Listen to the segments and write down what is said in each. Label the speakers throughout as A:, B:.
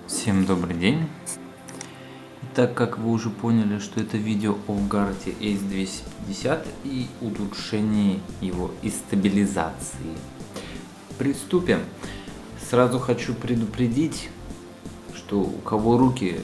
A: Всем добрый день. Так как вы уже поняли, что это видео о Garrett Ace250 и улучшении его и стабилизации, приступим. Сразу хочу предупредить, что у кого руки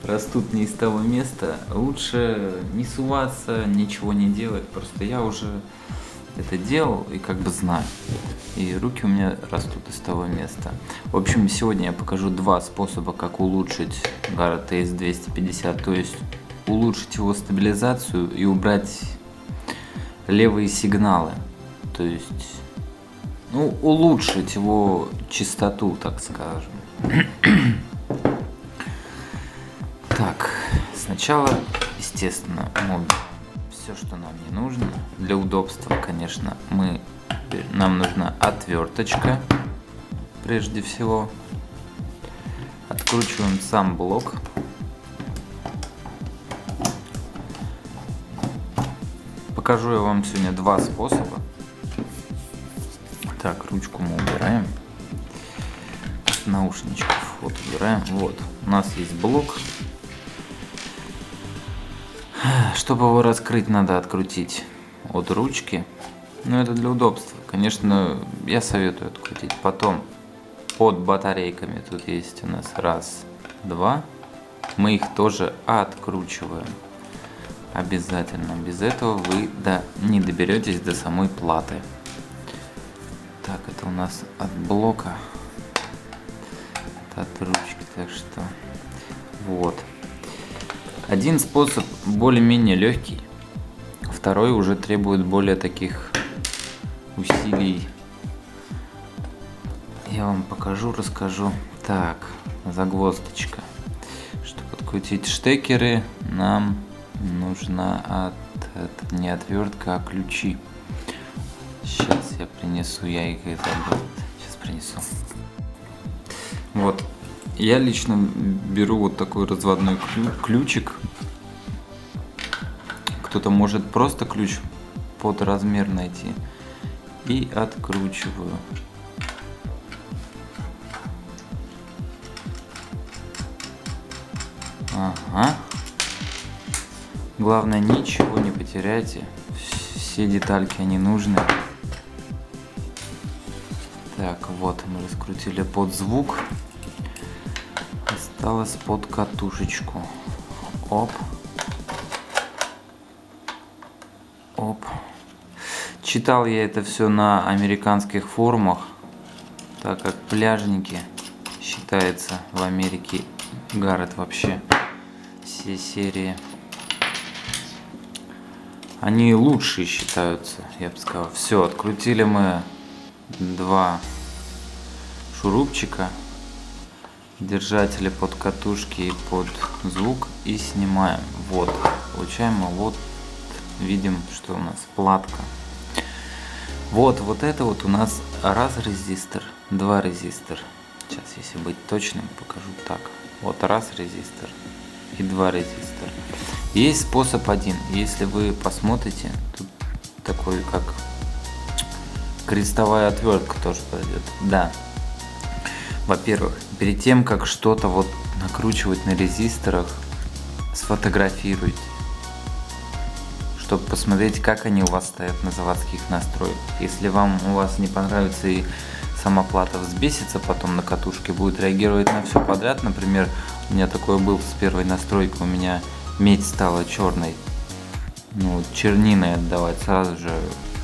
A: растут не из того места, лучше не суваться, ничего не делать. Просто я уже это делал и как бы знаю. И руки у меня растут из того места. В общем, сегодня я покажу два способа, как улучшить Garrett Ace250. То есть улучшить его стабилизацию и убрать левые сигналы. То есть, улучшить его частоту, так скажем. Так, сначала, естественно, все, что нам не нужно. Для удобства, конечно, нам нужна отверточка. Прежде всего, откручиваем сам блок. Покажу я вам сегодня два способа. Так, ручку мы убираем. Наушничков вот убираем. Вот, у нас есть блок. Чтобы его раскрыть, надо открутить от ручки. Но это для удобства. Конечно, я советую открутить. Потом под батарейками тут есть у нас раз, два. Мы их тоже откручиваем. Обязательно. Без этого вы не доберетесь до самой платы. Так, это у нас от блока. Это от ручки. Так что вот. Один способ более-менее легкий. Второй уже требует более таких усилий. Я вам покажу, расскажу. Так, загвоздочка. Чтобы подкрутить штекеры, нам нужна не отвертка, а ключи. Сейчас я принесу, сейчас принесу. Вот, я лично беру вот такой разводной ключик. Кто-то может просто ключ под размер найти. И откручиваю. Ага. Главное, ничего не потеряйте. Все детальки, они нужны. Так, вот мы раскрутили под звук. Осталось под катушечку. Оп. Оп. Читал я это все на американских форумах, так как пляжники считается в Америке Garrett вообще все серии. Они лучшие считаются, я бы сказал. Все, открутили мы два шурупчика, держатели под катушки и под звук, и снимаем. Вот, получаем, вот видим, что у нас платка. Вот это вот у нас раз резистор, два резистор. Сейчас, если быть точным, покажу так. Вот раз резистор и два резистора. Есть способ один. Если вы посмотрите, тут такой как крестовая отвертка тоже пойдет. Да. Во-первых, перед тем, как что-то вот накручивать на резисторах, сфотографируйте, чтобы посмотреть, как они у вас стоят на заводских настройках. Если у вас не понравится и сама плата взбесится, потом на катушке будет реагировать на все подряд. Например, у меня такое было с первой настройкой, у меня медь стала черной, черниной отдавать, сразу же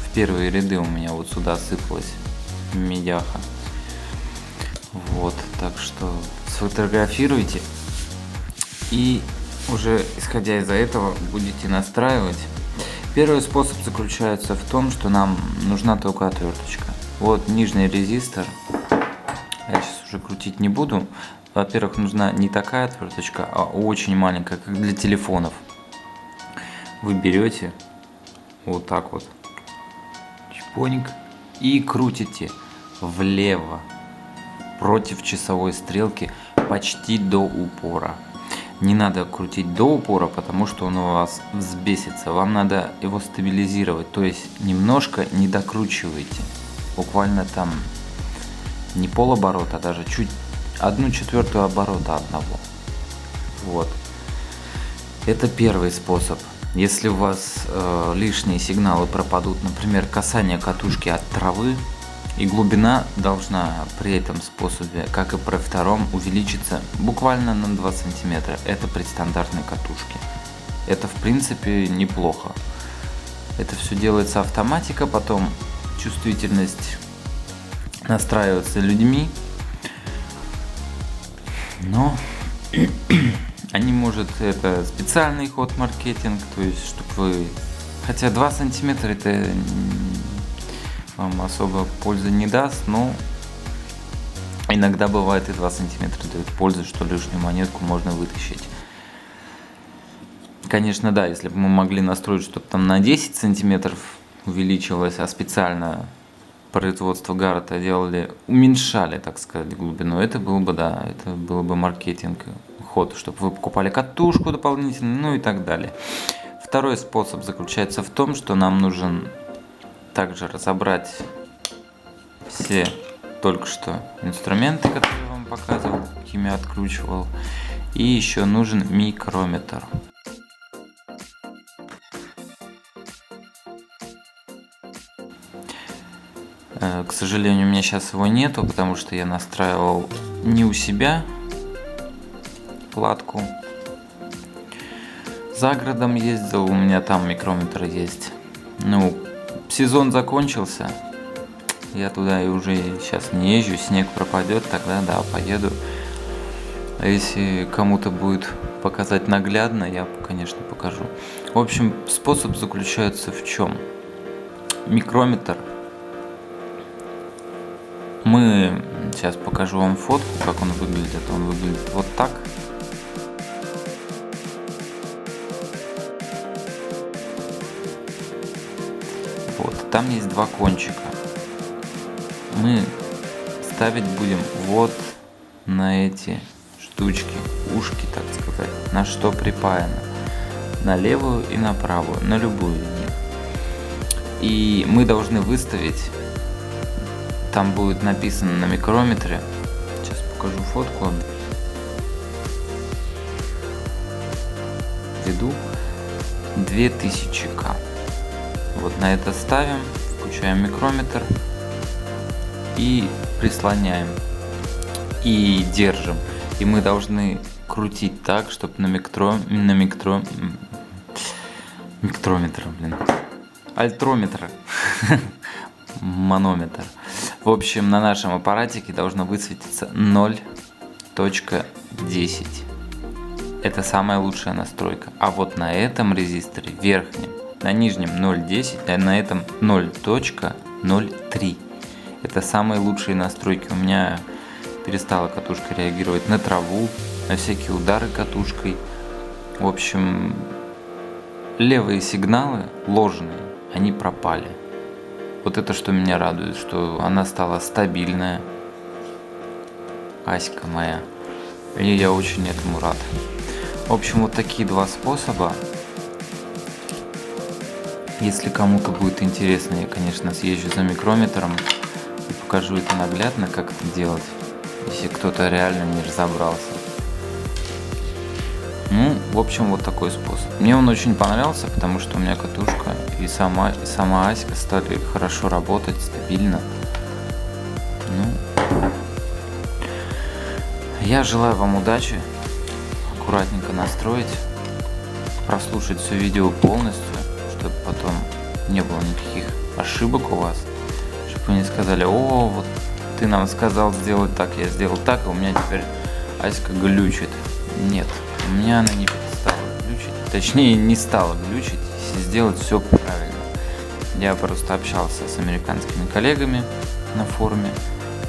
A: в первые ряды у меня вот сюда сыпалась медяха. Вот, так что сфотографируйте и уже исходя из этого будете настраивать. Первый способ заключается в том, что нам нужна только отверточка. Вот нижний резистор. Я сейчас уже крутить не буду. Во-первых, нужна не такая отверточка, а очень маленькая, как для телефонов. Вы берете вот так вот, чпоник, и крутите влево против часовой стрелки почти до упора. Не надо крутить до упора, потому что он у вас взбесится. Вам надо его стабилизировать, то есть немножко не докручивайте. Буквально там не полоборота, а даже чуть 1/4 оборота одного. Вот. Это первый способ. Если у вас лишние сигналы пропадут, например, касание катушки от травы, и глубина должна при этом способе, как и при втором, увеличиться буквально на 2 сантиметра. Это при стандартной катушке. Это в принципе неплохо. Это все делается автоматика, потом чувствительность настраивается людьми. Но они, может, это специальный ход маркетинг, то есть, чтобы вы... Хотя 2 сантиметра это вам особо пользы не даст, но иногда бывает и 2 сантиметра дают пользу, что лишнюю монетку можно вытащить. Конечно, да, если бы мы могли настроить, чтобы там на 10 сантиметров увеличилось, а специально производство Гаррета делали, уменьшали, так сказать, глубину, это был бы, да, это был бы маркетинг, ход, чтобы вы покупали катушку дополнительно, ну и так далее. Второй способ заключается в том, что нам нужен также разобрать все только что инструменты, которые я вам показывал, какими откручивал, и еще нужен микрометр. К сожалению, у меня сейчас его нету, потому что я настраивал не у себя платку. За городом ездил, у меня там микрометр есть. Ну, сезон закончился, я туда и уже сейчас не езжу, снег пропадет, тогда да, поеду. А если кому-то будет показать наглядно, я, конечно, покажу. В общем, способ заключается в чем? Микрометр. Мы сейчас покажу вам фотку, как он выглядит. Он выглядит вот так. Вот, там есть два кончика. Мы ставить будем вот на эти штучки, ушки, так сказать, на что припаяно. На левую и на правую, на любую из них. И мы должны выставить, там будет написано на микрометре, сейчас покажу фотку, введу 2000 К. Вот на это ставим, включаем микрометр и прислоняем и держим. И мы должны крутить так, чтобы альтрометр, манометр. В общем, на нашем аппаратике должно высветиться 0.10. Это самая лучшая настройка. А вот на этом резисторе, верхнем, на нижнем 0.10, а на этом 0.03. Это самые лучшие настройки. У меня перестала катушка реагировать на траву, на всякие удары катушкой. В общем, левые сигналы, ложные, они пропали. Вот это что меня радует, что она стала стабильная. Аська моя. И я очень этому рад. В общем, вот такие два способа. Если кому-то будет интересно, я, конечно, съезжу за микрометром и покажу это наглядно, как это делать, если кто-то реально не разобрался. Ну, в общем, вот такой способ. Мне он очень понравился, потому что у меня катушка и сама Аська стали хорошо работать, стабильно. Ну, я желаю вам удачи, аккуратненько настроить, прослушать все видео полностью, чтобы потом не было никаких ошибок у вас, чтобы вы не сказали: о, вот ты нам сказал сделать так, я сделал так, и у меня теперь Аська глючит. Нет, у меня она не перестала глючить, точнее не стала глючить, если сделать все правильно. Я просто общался с американскими коллегами на форуме,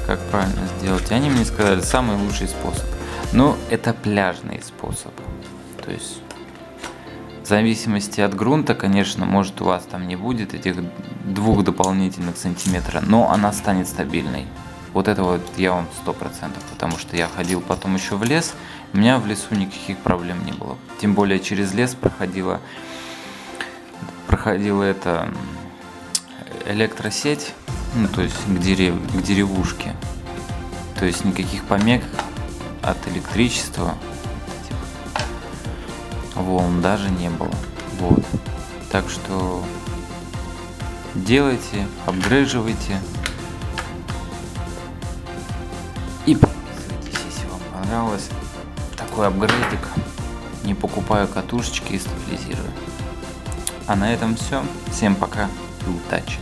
A: как правильно сделать, и они мне сказали самый лучший способ. Но это пляжный способ, то есть в зависимости от грунта, конечно, может у вас там не будет этих 2 дополнительных сантиметра, но она станет стабильной. Вот это вот я вам 100%, потому что я ходил потом еще в лес, У меня в лесу никаких проблем не было. Тем более через лес проходила эта электросеть, ну, то есть к деревушке. То есть никаких помех от электричества, волн даже не было. Вот. Так что делайте, апгрейдживайте и подписывайтесь, если вам понравилось такой апгрейдик. Не покупаю катушечки и стабилизирую. А на этом все. Всем пока и удачи.